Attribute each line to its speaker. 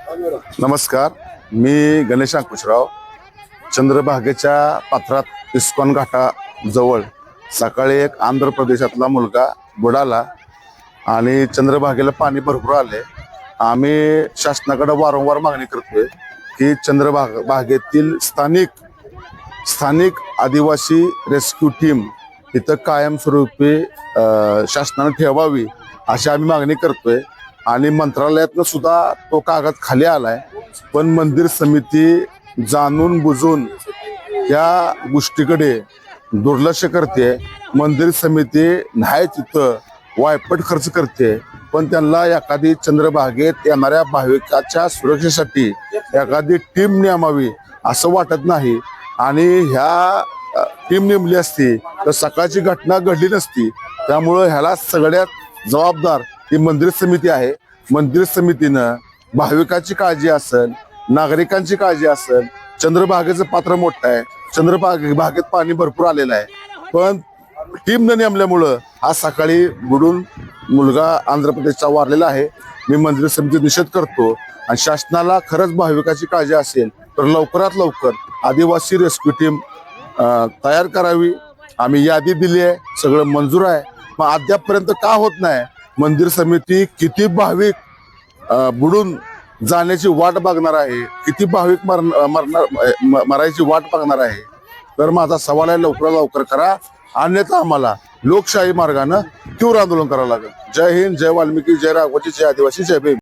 Speaker 1: नमस्कार, मी गणेश अंकुशराव. चंद्रभागेच्या पात्रात इस्कॉन घाटाजवळ सकाळी एक आंध्र प्रदेशातला मुलगा बुडाला आणि चंद्रभागेला पाणी भरपूर आले. आम्ही शासनाकडे वारंवार मागणी करतोय की बागेतील स्थानिक आदिवासी रेस्क्यू टीम इथं कायमस्वरूपी शासनाने ठेवावी अशी आम्ही मागणी करतोय. आणि मंत्रालयातनं सुद्धा तो कागद खाली आलाय, पण मंदिर समिती जाणून बुजून या गोष्टीकडे दुर्लक्ष करते. मंदिर समिती नाही तिथं वायपट खर्च करते, पण त्यांना एखादी चंद्रभागेत येणाऱ्या भाविकाच्या सुरक्षेसाठी एखादी टीम नेमावी असं वाटत नाही. आणि ह्या टीम नेमली असती तर सकाळची घटना घडली नसती. त्यामुळं ह्याला सगळ्यात जबाबदार ही मंदिर समिती आहे. मंदिर समितीनं भाविकाची काळजी असेल, नागरिकांची काळजी असेल. चंद्रभागेचं पात्र मोठं आहे, बागेत पाणी भरपूर आलेलं आहे, पण टीम न नेमल्यामुळं हा सकाळी बुडून मुलगा आंध्र प्रदेशचा वारलेला आहे. मी मंदिर समिती निषेध करतो आणि शासनाला खरंच भाविकाची काळजी असेल तर लवकरात लवकर आदिवासी रेस्क्यू टीम तयार करावी. आम्ही यादी दिली आहे, सगळं मंजूर आहे, पण अद्यापपर्यंत का होत नाही? मंदिर समिती किती भाविक बुडून जाण्याची वाट बघणार आहे, किती भाविक मरायची वाट बघणार आहे? तर माझा सवाल आहे, लवकरात लवकर करा, अन्यथा आम्हाला लोकशाही मार्गानं तीव्र आंदोलन करावं लागेल. जय हिंद, जय वाल्मिकी, जय राघोजी, जय आदिवासी, जय भीम.